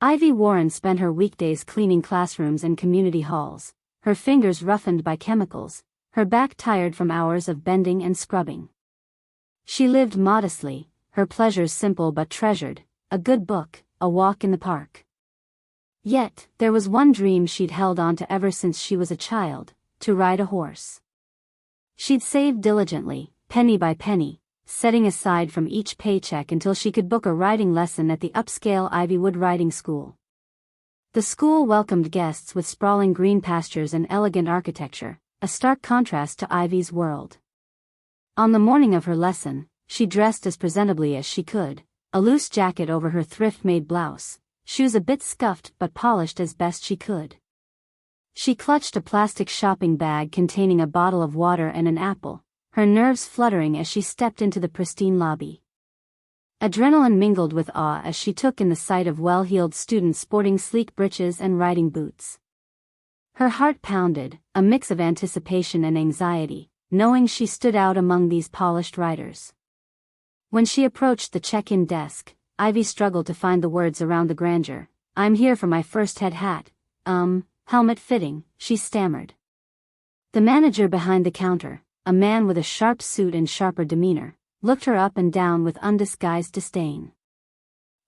Ivy Warren spent her weekdays cleaning classrooms and community halls, her fingers roughened by chemicals, her back tired from hours of bending and scrubbing. She lived modestly, her pleasures simple but treasured, a good book, a walk in the park. Yet, there was one dream she'd held on to ever since she was a child, to ride a horse. She'd saved diligently, penny by penny, setting aside from each paycheck until she could book a riding lesson at the upscale Ivywood Riding School. The school welcomed guests with sprawling green pastures and elegant architecture, a stark contrast to Ivy's world. On the morning of her lesson, she dressed as presentably as she could, a loose jacket over her thrift-made blouse, shoes a bit scuffed but polished as best she could. She clutched a plastic shopping bag containing a bottle of water and an apple, her nerves fluttering as she stepped into the pristine lobby. Adrenaline mingled with awe as she took in the sight of well-heeled students sporting sleek breeches and riding boots. Her heart pounded, a mix of anticipation and anxiety, knowing she stood out among these polished riders. When she approached the check-in desk, Ivy struggled to find the words around the grandeur. "I'm here for my first head hat. Helmet fitting," she stammered. The manager behind the counter, a man with a sharp suit and sharper demeanor, looked her up and down with undisguised disdain.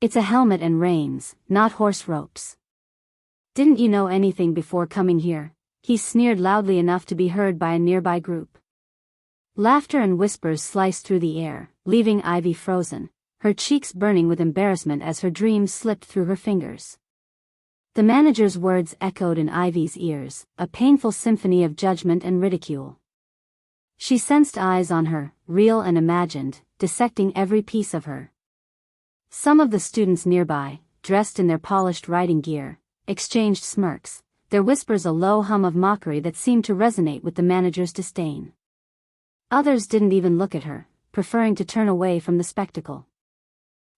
"It's a helmet and reins, not horse ropes. Didn't you know anything before coming here?" he sneered loudly enough to be heard by a nearby group. Laughter and whispers sliced through the air, leaving Ivy frozen, her cheeks burning with embarrassment as her dreams slipped through her fingers. The manager's words echoed in Ivy's ears, a painful symphony of judgment and ridicule. She sensed eyes on her, real and imagined, dissecting every piece of her. Some of the students nearby, dressed in their polished riding gear, exchanged smirks, their whispers a low hum of mockery that seemed to resonate with the manager's disdain. Others didn't even look at her, preferring to turn away from the spectacle.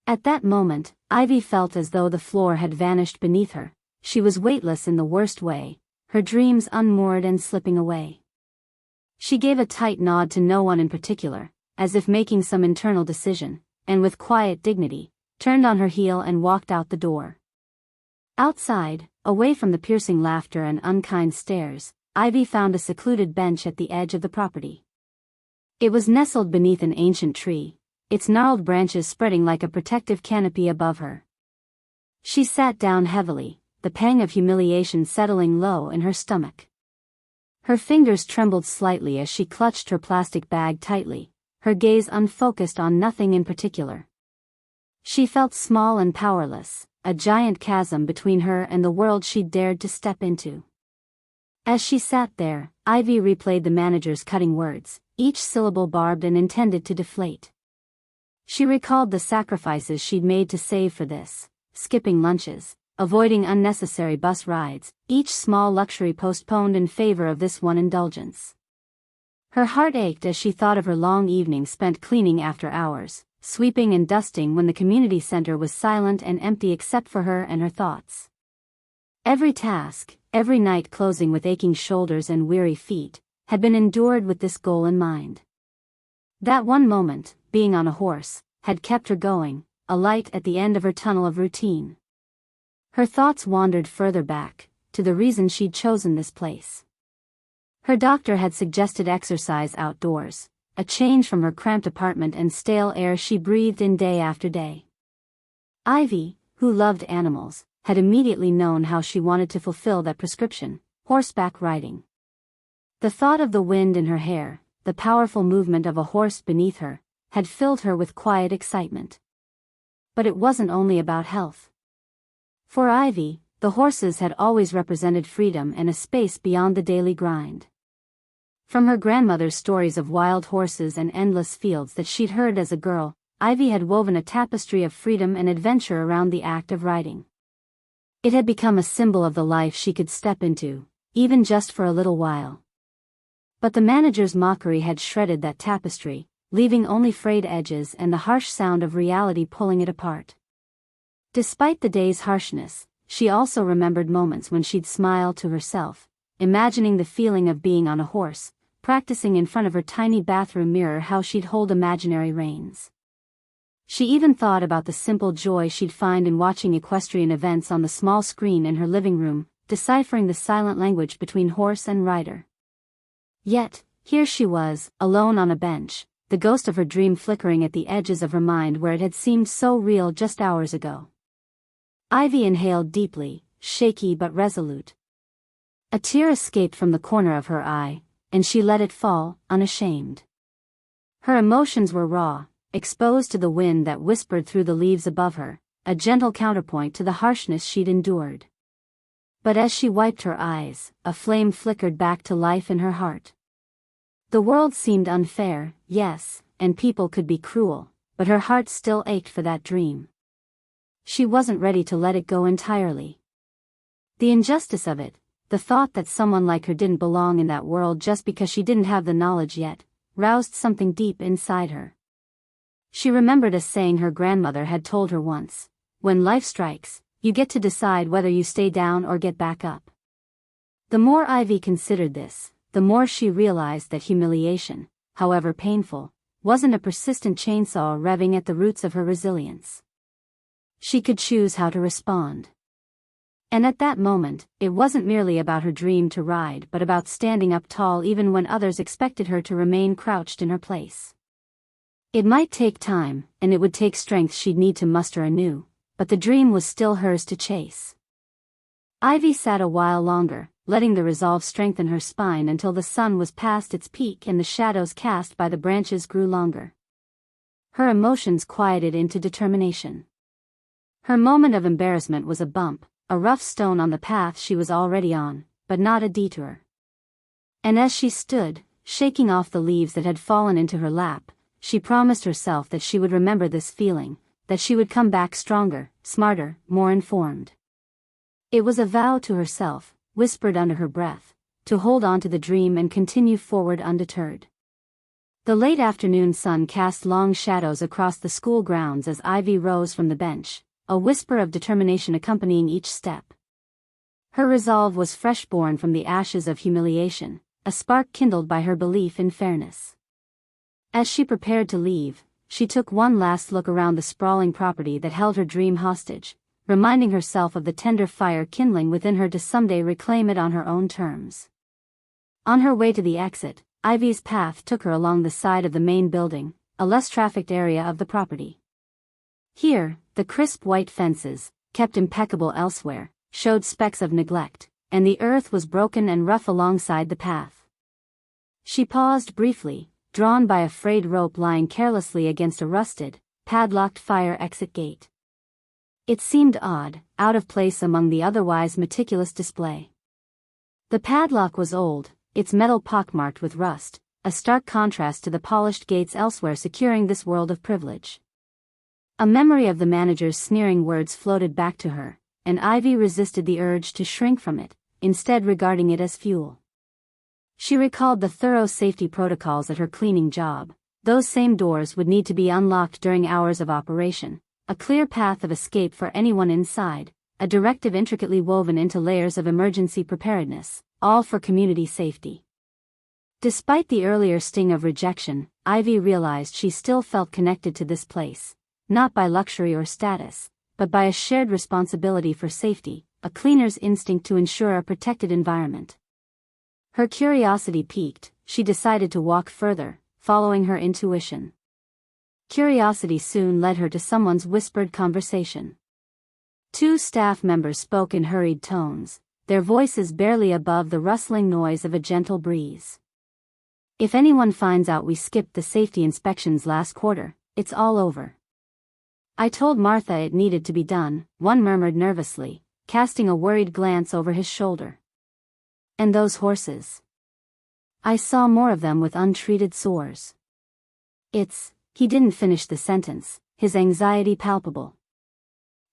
At that moment, Ivy felt as though the floor had vanished beneath her. She was weightless in the worst way, her dreams unmoored and slipping away. She gave a tight nod to no one in particular, as if making some internal decision, and with quiet dignity, turned on her heel and walked out the door. Outside, away from the piercing laughter and unkind stares, Ivy found a secluded bench at the edge of the property. It was nestled beneath an ancient tree, its gnarled branches spreading like a protective canopy above her. She sat down heavily, the pang of humiliation settling low in her stomach. Her fingers trembled slightly as she clutched her plastic bag tightly, her gaze unfocused on nothing in particular. She felt small and powerless, a giant chasm between her and the world she'd dared to step into. As she sat there, Ivy replayed the manager's cutting words, each syllable barbed and intended to deflate. She recalled the sacrifices she'd made to save for this, skipping lunches, avoiding unnecessary bus rides, each small luxury postponed in favor of this one indulgence. Her heart ached as she thought of her long evenings spent cleaning after hours, sweeping and dusting when the community center was silent and empty except for her and her thoughts. Every task, every night closing with aching shoulders and weary feet, had been endured with this goal in mind. That one moment, being on a horse, had kept her going, a light at the end of her tunnel of routine. Her thoughts wandered further back, to the reason she'd chosen this place. Her doctor had suggested exercise outdoors, a change from her cramped apartment and stale air she breathed in day after day. Ivy, who loved animals, had immediately known how she wanted to fulfill that prescription: horseback riding. The thought of the wind in her hair, the powerful movement of a horse beneath her, had filled her with quiet excitement. But it wasn't only about health. For Ivy, the horses had always represented freedom and a space beyond the daily grind. From her grandmother's stories of wild horses and endless fields that she'd heard as a girl, Ivy had woven a tapestry of freedom and adventure around the act of riding. It had become a symbol of the life she could step into, even just for a little while. But the manager's mockery had shredded that tapestry, leaving only frayed edges and the harsh sound of reality pulling it apart. Despite the day's harshness, she also remembered moments when she'd smile to herself, imagining the feeling of being on a horse, practicing in front of her tiny bathroom mirror how she'd hold imaginary reins. She even thought about the simple joy she'd find in watching equestrian events on the small screen in her living room, deciphering the silent language between horse and rider. Yet, here she was, alone on a bench, the ghost of her dream flickering at the edges of her mind where it had seemed so real just hours ago. Ivy inhaled deeply, shaky but resolute. A tear escaped from the corner of her eye, and she let it fall, unashamed. Her emotions were raw, exposed to the wind that whispered through the leaves above her, a gentle counterpoint to the harshness she'd endured. But as she wiped her eyes, a flame flickered back to life in her heart. The world seemed unfair, yes, and people could be cruel, but her heart still ached for that dream. She wasn't ready to let it go entirely. The injustice of it, the thought that someone like her didn't belong in that world just because she didn't have the knowledge yet, roused something deep inside her. She remembered a saying her grandmother had told her once: "When life strikes, you get to decide whether you stay down or get back up." The more Ivy considered this, the more she realized that humiliation, however painful, wasn't a persistent chainsaw revving at the roots of her resilience. She could choose how to respond. And at that moment, it wasn't merely about her dream to ride but about standing up tall even when others expected her to remain crouched in her place. It might take time, and it would take strength she'd need to muster anew, but the dream was still hers to chase. Ivy sat a while longer, letting the resolve strengthen her spine until the sun was past its peak and the shadows cast by the branches grew longer. Her emotions quieted into determination. Her moment of embarrassment was a bump, a rough stone on the path she was already on, but not a detour. And as she stood, shaking off the leaves that had fallen into her lap, she promised herself that she would remember this feeling, that she would come back stronger, smarter, more informed. It was a vow to herself, whispered under her breath, to hold on to the dream and continue forward undeterred. The late afternoon sun cast long shadows across the school grounds as Ivy rose from the bench, a whisper of determination accompanying each step. Her resolve was fresh born from the ashes of humiliation, a spark kindled by her belief in fairness. As she prepared to leave, she took one last look around the sprawling property that held her dream hostage, reminding herself of the tender fire kindling within her to someday reclaim it on her own terms. On her way to the exit, Ivy's path took her along the side of the main building, a less trafficked area of the property. Here, the crisp white fences, kept impeccable elsewhere, showed specks of neglect, and the earth was broken and rough alongside the path. She paused briefly, drawn by a frayed rope lying carelessly against a rusted, padlocked fire exit gate. It seemed odd, out of place among the otherwise meticulous display. The padlock was old, its metal pockmarked with rust, a stark contrast to the polished gates elsewhere securing this world of privilege. A memory of the manager's sneering words floated back to her, and Ivy resisted the urge to shrink from it, instead regarding it as fuel. She recalled the thorough safety protocols at her cleaning job. Those same doors would need to be unlocked during hours of operation, a clear path of escape for anyone inside, a directive intricately woven into layers of emergency preparedness, all for community safety. Despite the earlier sting of rejection, Ivy realized she still felt connected to this place, not by luxury or status, but by a shared responsibility for safety, a cleaner's instinct to ensure a protected environment. Her curiosity piqued, she decided to walk further, following her intuition. Curiosity soon led her to someone's whispered conversation. Two staff members spoke in hurried tones, their voices barely above the rustling noise of a gentle breeze. "If anyone finds out we skipped the safety inspections last quarter, it's all over." "I told Martha it needed to be done," one murmured nervously, casting a worried glance over his shoulder. "And those horses? I saw more of them with untreated sores." He didn't finish the sentence, his anxiety palpable.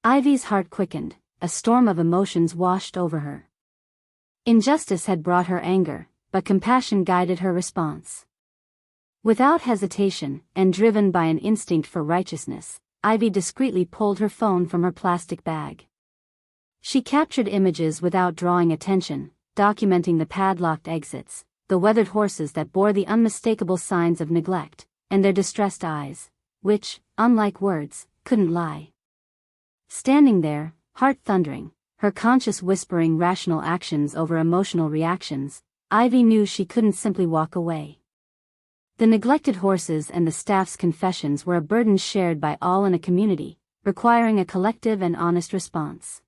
Ivy's heart quickened, a storm of emotions washed over her. Injustice had brought her anger, but compassion guided her response. Without hesitation, and driven by an instinct for righteousness, Ivy discreetly pulled her phone from her plastic bag. She captured images without drawing attention, documenting the padlocked exits, the weathered horses that bore the unmistakable signs of neglect, and their distressed eyes, which, unlike words, couldn't lie. Standing there, heart thundering, her conscience whispering rational actions over emotional reactions, Ivy knew she couldn't simply walk away. The neglected horses and the staff's confessions were a burden shared by all in a community, requiring a collective and honest response.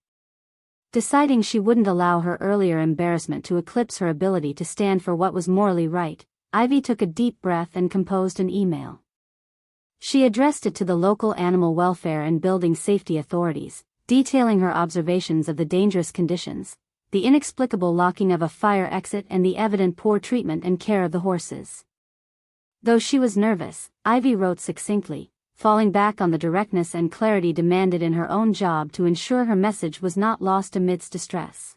Deciding she wouldn't allow her earlier embarrassment to eclipse her ability to stand for what was morally right, Ivy took a deep breath and composed an email. She addressed it to the local animal welfare and building safety authorities, detailing her observations of the dangerous conditions, the inexplicable locking of a fire exit and the evident poor treatment and care of the horses. Though she was nervous, Ivy wrote succinctly, falling back on the directness and clarity demanded in her own job to ensure her message was not lost amidst distress.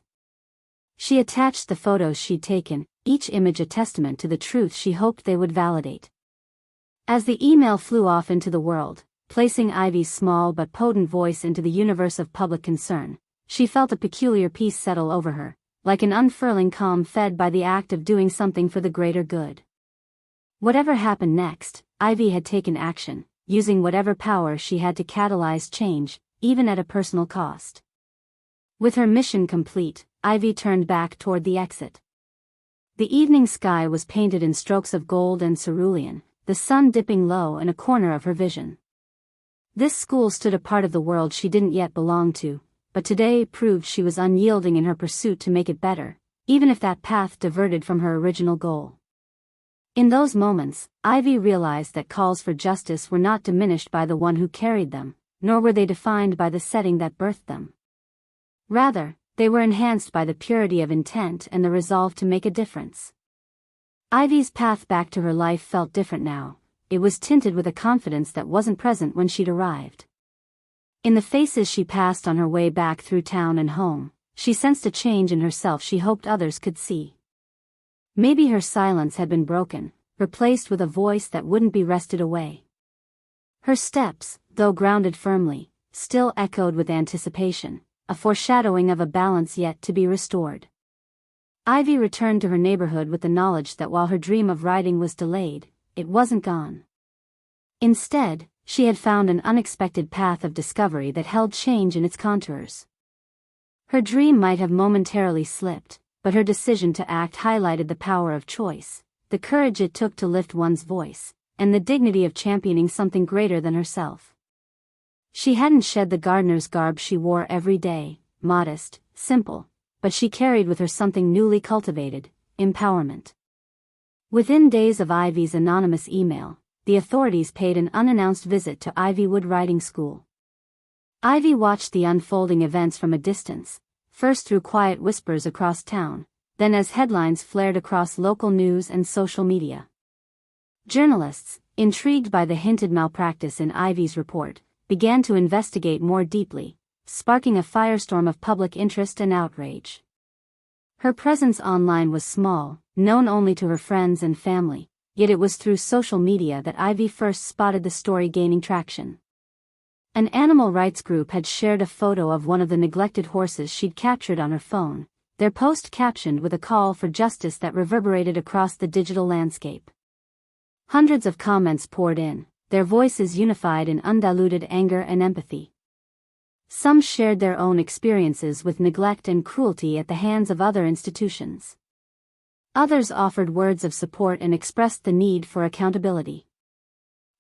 She attached the photos she'd taken, each image a testament to the truth she hoped they would validate. As the email flew off into the world, placing Ivy's small but potent voice into the universe of public concern, she felt a peculiar peace settle over her, like an unfurling calm fed by the act of doing something for the greater good. Whatever happened next, Ivy had taken action, using whatever power she had to catalyze change, even at a personal cost. With her mission complete, Ivy turned back toward the exit. The evening sky was painted in strokes of gold and cerulean, the sun dipping low in a corner of her vision. This school stood a part of the world she didn't yet belong to, but today proved she was unyielding in her pursuit to make it better, even if that path diverted from her original goal. In those moments, Ivy realized that calls for justice were not diminished by the one who carried them, nor were they defined by the setting that birthed them. Rather, they were enhanced by the purity of intent and the resolve to make a difference. Ivy's path back to her life felt different now. It was tinted with a confidence that wasn't present when she'd arrived. In the faces she passed on her way back through town and home, she sensed a change in herself she hoped others could see. Maybe her silence had been broken, replaced with a voice that wouldn't be wrested away. Her steps, though grounded firmly, still echoed with anticipation, a foreshadowing of a balance yet to be restored. Ivy returned to her neighborhood with the knowledge that while her dream of riding was delayed, it wasn't gone. Instead, she had found an unexpected path of discovery that held change in its contours. Her dream might have momentarily slipped, but her decision to act highlighted the power of choice, the courage it took to lift one's voice, and the dignity of championing something greater than herself. She hadn't shed the gardener's garb she wore every day, modest, simple, but she carried with her something newly cultivated, empowerment. Within days of Ivy's anonymous email, the authorities paid an unannounced visit to Ivywood Riding School. Ivy watched the unfolding events from a distance, first through quiet whispers across town, then as headlines flared across local news and social media. Journalists, intrigued by the hinted malpractice in Ivy's report, began to investigate more deeply, sparking a firestorm of public interest and outrage. Her presence online was small, known only to her friends and family, yet it was through social media that Ivy first spotted the story gaining traction. An animal rights group had shared a photo of one of the neglected horses she'd captured on her phone, their post captioned with a call for justice that reverberated across the digital landscape. Hundreds of comments poured in, their voices unified in undiluted anger and empathy. Some shared their own experiences with neglect and cruelty at the hands of other institutions. Others offered words of support and expressed the need for accountability.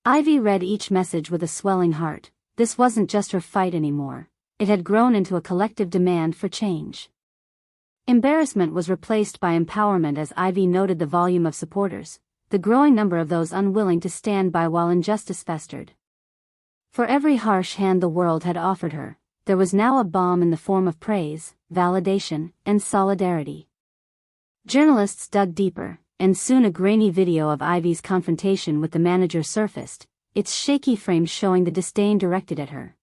Ivy read each message with a swelling heart. This wasn't just her fight anymore, it had grown into a collective demand for change. Embarrassment was replaced by empowerment as Ivy noted the volume of supporters, the growing number of those unwilling to stand by while injustice festered. For every harsh hand the world had offered her, there was now a balm in the form of praise, validation, and solidarity. Journalists dug deeper, and soon a grainy video of Ivy's confrontation with the manager surfaced, its shaky frame showing the disdain directed at her.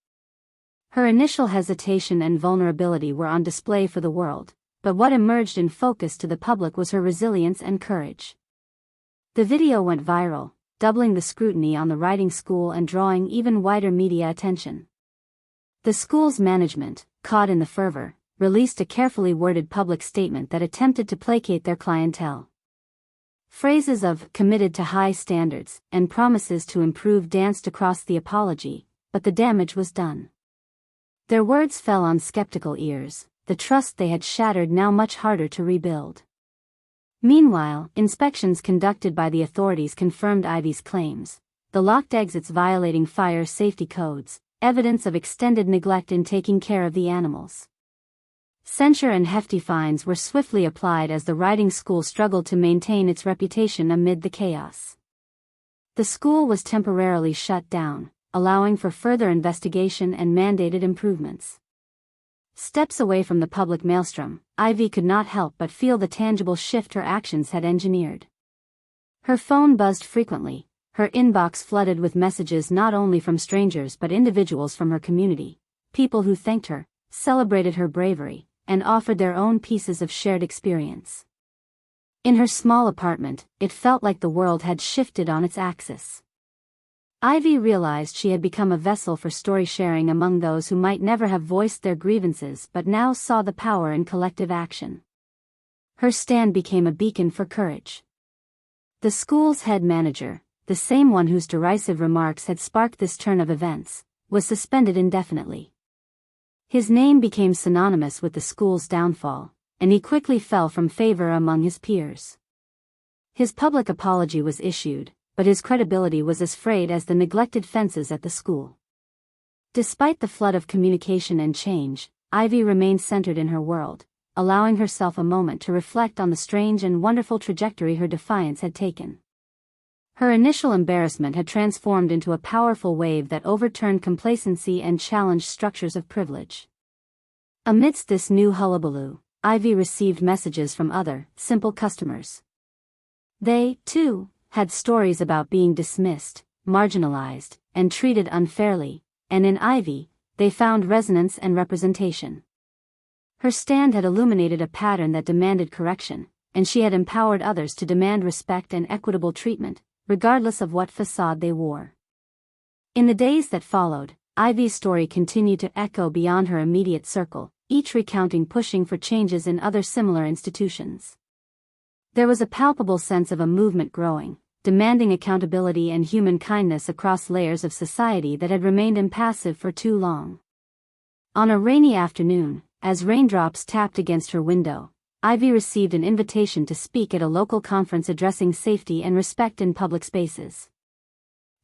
Her initial hesitation and vulnerability were on display for the world, but what emerged in focus to the public was her resilience and courage. The video went viral, doubling the scrutiny on the riding school and drawing even wider media attention. The school's management, caught in the fervor, released a carefully worded public statement that attempted to placate their clientele. Phrases of "committed to high standards" and promises to improve danced across the apology, but the damage was done. Their words fell on skeptical ears, the trust they had shattered now much harder to rebuild. Meanwhile, inspections conducted by the authorities confirmed Ivy's claims, the locked exits violating fire safety codes, evidence of extended neglect in taking care of the animals. Censure and hefty fines were swiftly applied as the riding school struggled to maintain its reputation amid the chaos. The school was temporarily shut down, allowing for further investigation and mandated improvements. Steps away from the public maelstrom, Ivy could not help but feel the tangible shift her actions had engineered. Her phone buzzed frequently, her inbox flooded with messages not only from strangers but individuals from her community, people who thanked her, celebrated her bravery, and offered their own pieces of shared experience. In her small apartment, it felt like the world had shifted on its axis. Ivy realized she had become a vessel for story sharing among those who might never have voiced their grievances but now saw the power in collective action. Her stand became a beacon for courage. The school's head manager, the same one whose derisive remarks had sparked this turn of events, was suspended indefinitely. His name became synonymous with the school's downfall, and he quickly fell from favor among his peers. His public apology was issued, but his credibility was as frayed as the neglected fences at the school. Despite the flood of communication and change, Ivy remained centered in her world, allowing herself a moment to reflect on the strange and wonderful trajectory her defiance had taken. Her initial embarrassment had transformed into a powerful wave that overturned complacency and challenged structures of privilege. Amidst this new hullabaloo, Ivy received messages from other, simple customers. They, too, had stories about being dismissed, marginalized, and treated unfairly, and in Ivy, they found resonance and representation. Her stand had illuminated a pattern that demanded correction, and she had empowered others to demand respect and equitable treatment, regardless of what facade they wore. In the days that followed, Ivy's story continued to echo beyond her immediate circle, each recounting pushing for changes in other similar institutions. There was a palpable sense of a movement growing, demanding accountability and human kindness across layers of society that had remained impassive for too long. On a rainy afternoon, as raindrops tapped against her window, Ivy received an invitation to speak at a local conference addressing safety and respect in public spaces.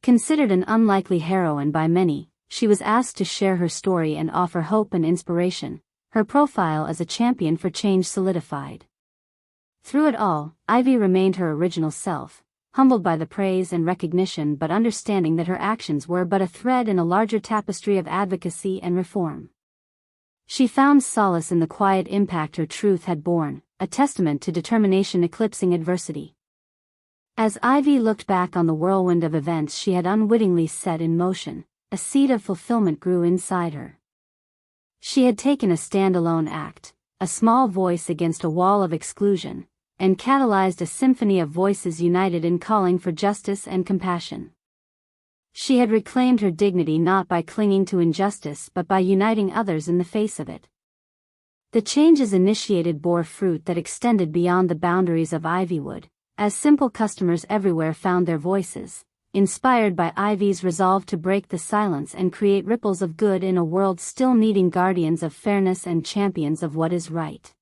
Considered an unlikely heroine by many, she was asked to share her story and offer hope and inspiration, her profile as a champion for change solidified. Through it all, Ivy remained her original self, humbled by the praise and recognition but understanding that her actions were but a thread in a larger tapestry of advocacy and reform. She found solace in the quiet impact her truth had borne, a testament to determination eclipsing adversity. As Ivy looked back on the whirlwind of events she had unwittingly set in motion, a seed of fulfillment grew inside her. She had taken a standalone act, a small voice against a wall of exclusion, and catalyzed a symphony of voices united in calling for justice and compassion. She had reclaimed her dignity not by clinging to injustice but by uniting others in the face of it. The changes initiated bore fruit that extended beyond the boundaries of Ivywood, as simple customers everywhere found their voices, inspired by Ivy's resolve to break the silence and create ripples of good in a world still needing guardians of fairness and champions of what is right.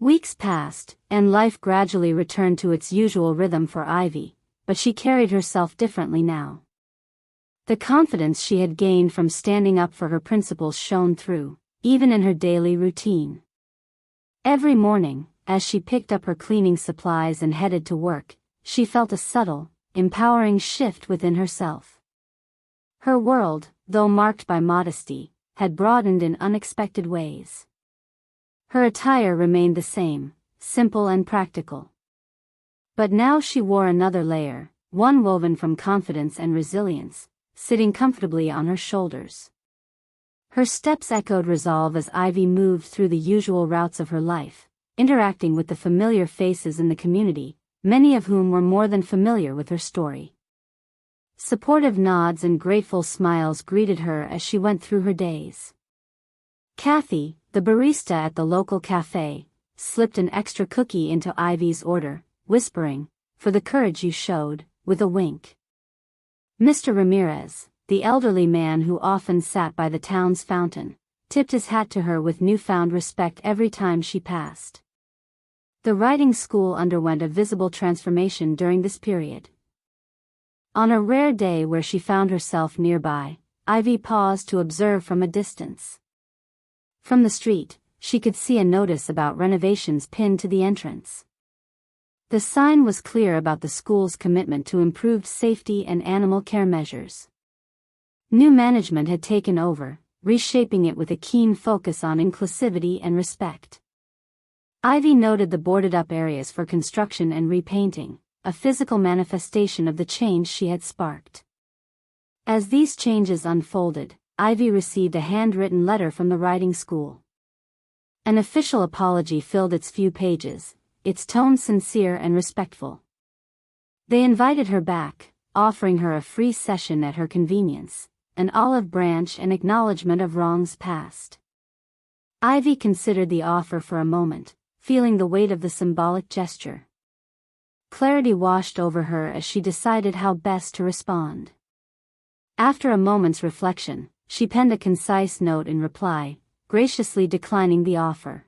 Weeks passed, and life gradually returned to its usual rhythm for Ivy, but she carried herself differently now. The confidence she had gained from standing up for her principles shone through, even in her daily routine. Every morning, as she picked up her cleaning supplies and headed to work, she felt a subtle, empowering shift within herself. Her world, though marked by modesty, had broadened in unexpected ways. Her attire remained the same, simple and practical. But now she wore another layer, one woven from confidence and resilience, sitting comfortably on her shoulders. Her steps echoed resolve as Ivy moved through the usual routes of her life, interacting with the familiar faces in the community, many of whom were more than familiar with her story. Supportive nods and grateful smiles greeted her as she went through her days. Kathy, the barista at the local cafe, slipped an extra cookie into Ivy's order, whispering, for the courage you showed," with a wink. Mr. Ramirez, the elderly man who often sat by the town's fountain, tipped his hat to her with newfound respect every time she passed. The writing school underwent a visible transformation during this period. On a rare day where she found herself nearby, Ivy paused to observe from a distance. From the street, she could see a notice about renovations pinned to the entrance. The sign was clear about the school's commitment to improved safety and animal care measures. New management had taken over, reshaping it with a keen focus on inclusivity and respect. Ivy noted the boarded-up areas for construction and repainting, a physical manifestation of the change she had sparked. As these changes unfolded, Ivy received a handwritten letter from the writing school. An official apology filled its few pages, its tone sincere and respectful. They invited her back, offering her a free session at her convenience, an olive branch and acknowledgement of wrongs past. Ivy considered the offer for a moment, feeling the weight of the symbolic gesture. Clarity washed over her as she decided how best to respond. After a moment's reflection, she penned a concise note in reply, graciously declining the offer.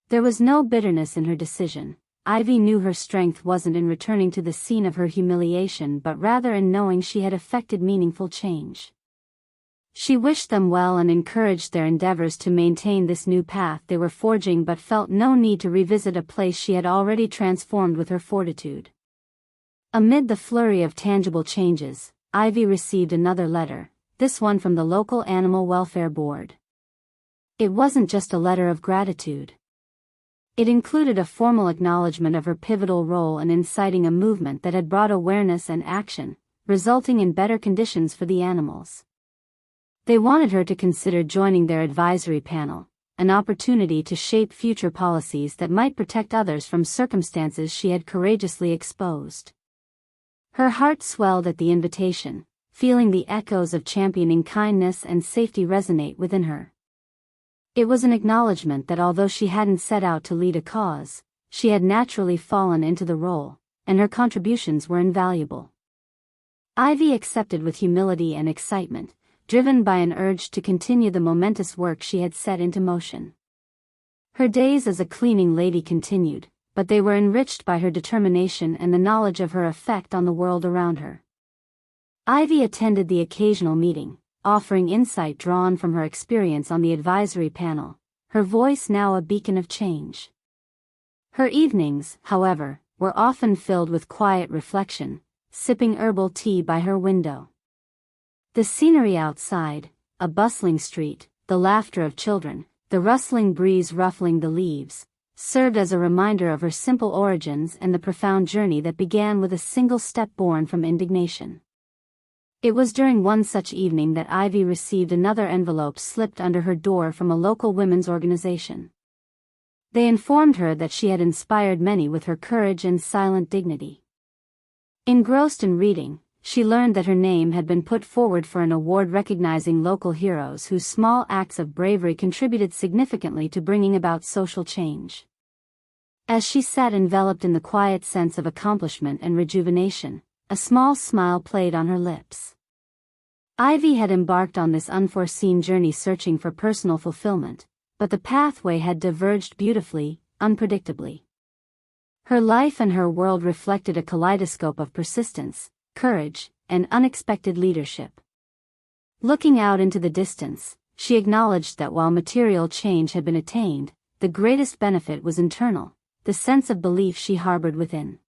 There was no bitterness in her decision. Ivy knew her strength wasn't in returning to the scene of her humiliation but rather in knowing she had effected meaningful change. She wished them well and encouraged their endeavors to maintain this new path they were forging but felt no need to revisit a place she had already transformed with her fortitude. Amid the flurry of tangible changes, Ivy received another letter, this one from the local Animal Welfare Board. It wasn't just a letter of gratitude. It included a formal acknowledgement of her pivotal role in inciting a movement that had brought awareness and action, resulting in better conditions for the animals. They wanted her to consider joining their advisory panel, an opportunity to shape future policies that might protect others from circumstances she had courageously exposed. Her heart swelled at the invitation, feeling the echoes of championing kindness and safety resonate within her. It was an acknowledgement that although she hadn't set out to lead a cause, she had naturally fallen into the role, and her contributions were invaluable. Ivy accepted with humility and excitement, driven by an urge to continue the momentous work she had set into motion. Her days as a cleaning lady continued, but they were enriched by her determination and the knowledge of her effect on the world around her. Ivy attended the occasional meeting, offering insight drawn from her experience on the advisory panel, her voice now a beacon of change. Her evenings, however, were often filled with quiet reflection, sipping herbal tea by her window. The scenery outside, a bustling street, the laughter of children, the rustling breeze ruffling the leaves, served as a reminder of her simple origins and the profound journey that began with a single step born from indignation. It was during one such evening that Ivy received another envelope slipped under her door from a local women's organization. They informed her that she had inspired many with her courage and silent dignity. Engrossed in reading, she learned that her name had been put forward for an award recognizing local heroes whose small acts of bravery contributed significantly to bringing about social change. As she sat enveloped in the quiet sense of accomplishment and rejuvenation, a small smile played on her lips. Ivy had embarked on this unforeseen journey searching for personal fulfillment, but the pathway had diverged beautifully, unpredictably. Her life and her world reflected a kaleidoscope of persistence, courage, and unexpected leadership. Looking out into the distance, she acknowledged that while material change had been attained, the greatest benefit was internal, the sense of belief she harbored within.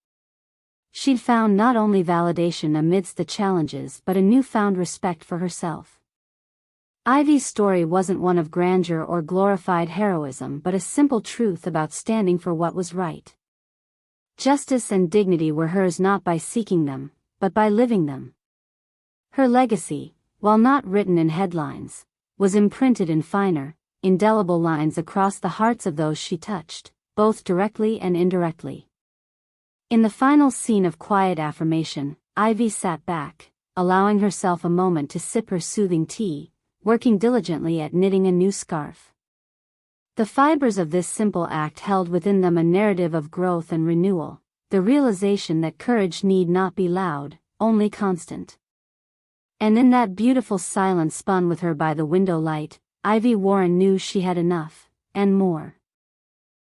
She'd found not only validation amidst the challenges but a newfound respect for herself. Ivy's story wasn't one of grandeur or glorified heroism but a simple truth about standing for what was right. Justice and dignity were hers not by seeking them, but by living them. Her legacy, while not written in headlines, was imprinted in finer, indelible lines across the hearts of those she touched, both directly and indirectly. In the final scene of quiet affirmation, Ivy sat back, allowing herself a moment to sip her soothing tea, working diligently at knitting a new scarf. The fibers of this simple act held within them a narrative of growth and renewal, the realization that courage need not be loud, only constant. And in that beautiful silence spun with her by the window light, Ivy Warren knew she had enough, and more.